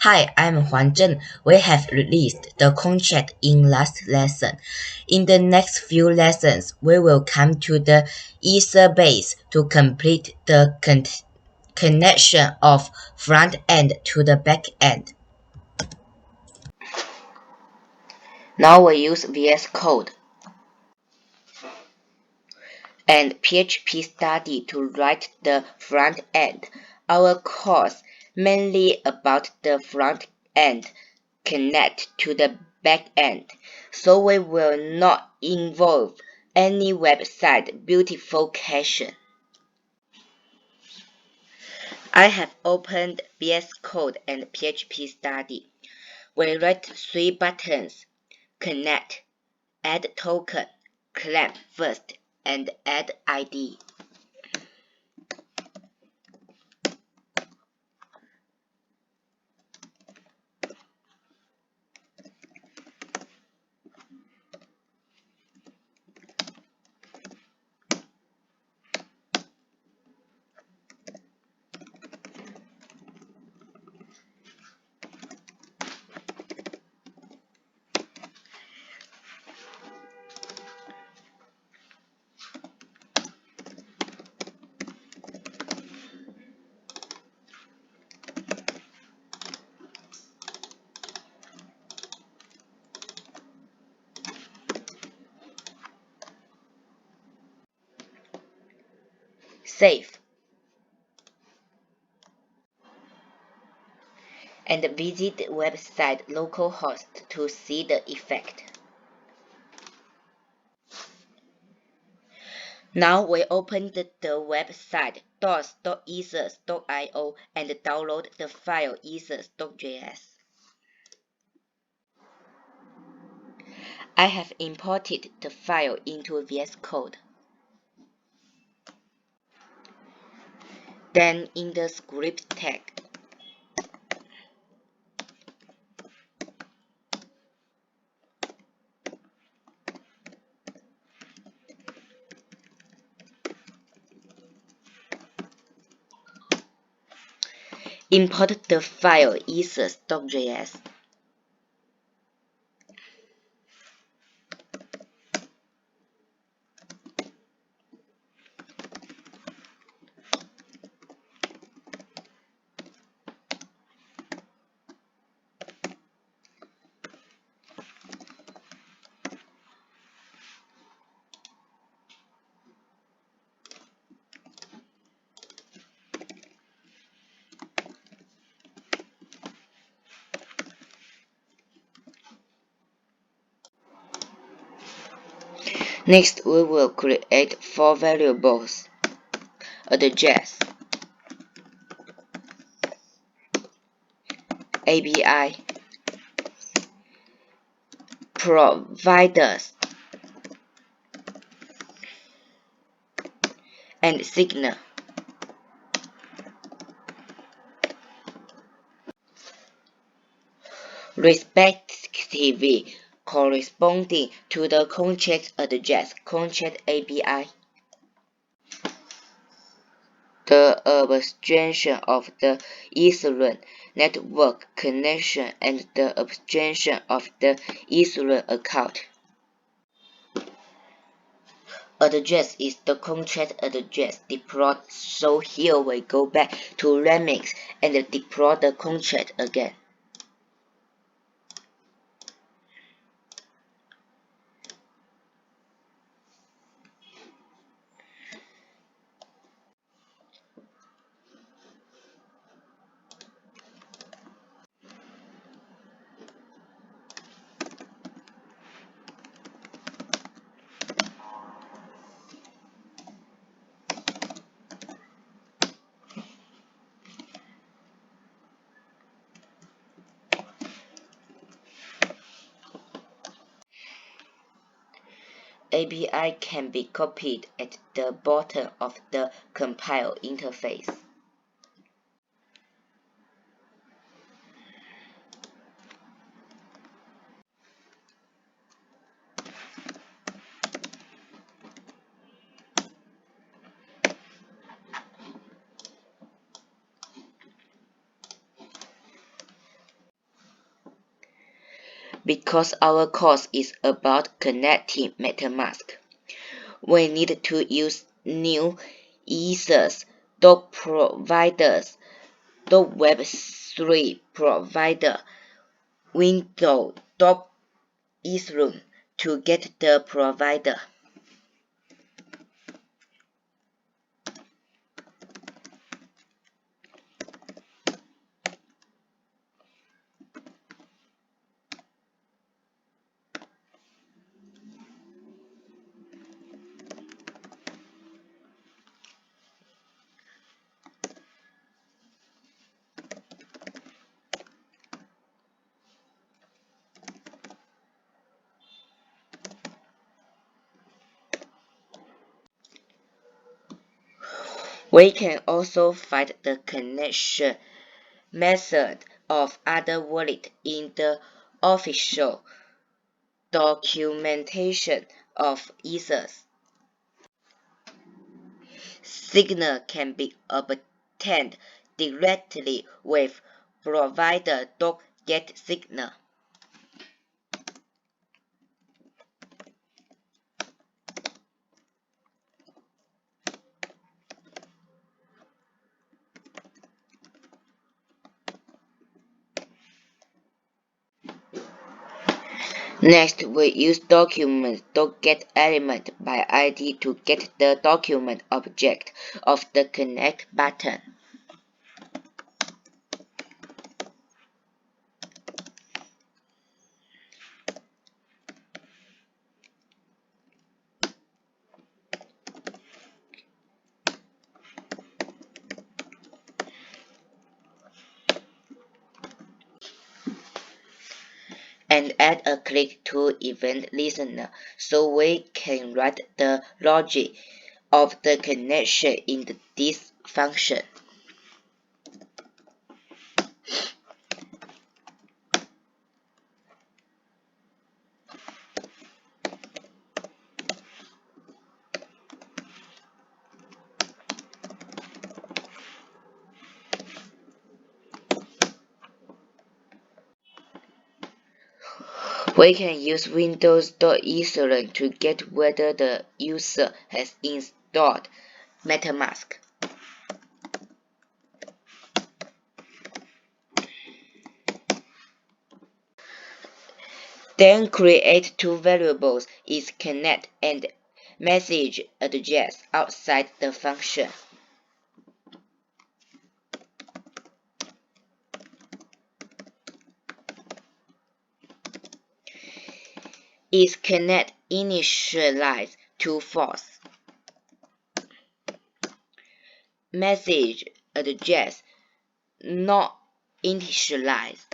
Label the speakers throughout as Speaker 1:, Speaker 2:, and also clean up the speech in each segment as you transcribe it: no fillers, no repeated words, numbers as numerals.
Speaker 1: Hi, I'm Huang Zheng. We have released the contract in last lesson. In the next few lessons, we will come to the Ether base to complete the connection of front end to the back end. Now we use VS Code and phpstudy to write the front end. Our course mainly about the front end connect to the back end, so we will not involve any website beautification. I have opened VS Code and phpstudy. We write 3 buttons: connect, add token, claim first, and add ID. Save and visit website localhost to see the effect. Now we open the website docs.ethers.io and download the file ethers.js. I have imported the file into VS Code. Then in the script tag, import the file ethers.js. Next, we will create 4 variables: address, ABI, providers, and signal. Respectively corresponding to the contract address, contract ABI. The abstraction of the Ethereum network connection and the abstraction of the Ethereum account. Address is the contract address deployed, so here we go back to Remix and deploy the contract again. ABI can be copied at the bottom of the compile interface. because our course is about connecting MetaMask. We need to use new ethers, providers, Web3 provider, window, Ethereum to get the provider. We can also find the connection method of other wallets in the official documentation of Ethers. Signal can be obtained directly with provider.get signal. Next, we use document.getElement by ID to get the document object of the connect button. And add a click to event listener so we can write the logic of the connection in this function. We can use Windows.Ethereum to get whether the user has installed MetaMask. Then create two variables is connect and message address outside the function. Is connect initialize to false. Message address not initialized.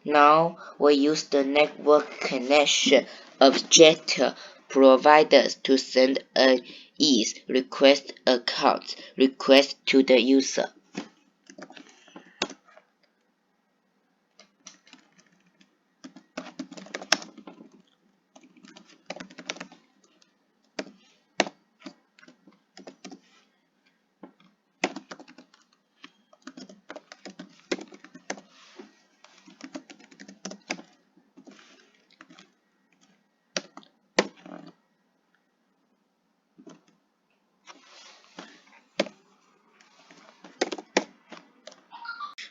Speaker 1: Now we use the network connection object providers to send an ETH request account request to the user.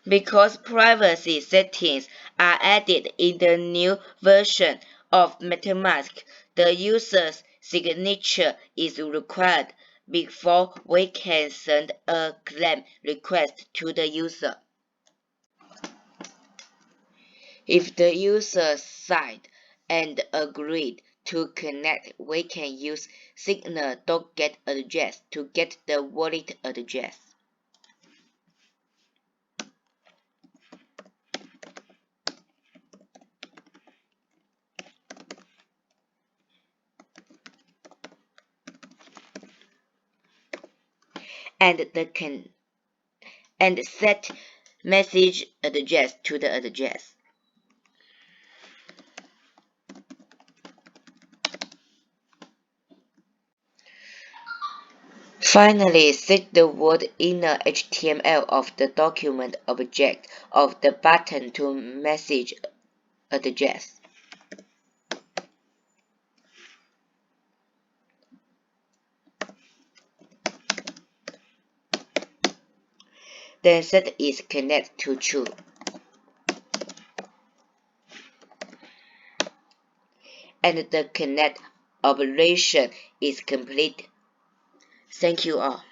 Speaker 1: Because privacy settings are added in the new version of MetaMask, the user's signature is required before we can send a claim request to the user. If the user signed and agreed to connect, we can use signal.getAddress to get the wallet address. And set message address to the address. Finally, set the word inner HTML of the document object of the button to message address. Then set is connect to true. And the connect operation is complete. Thank you all.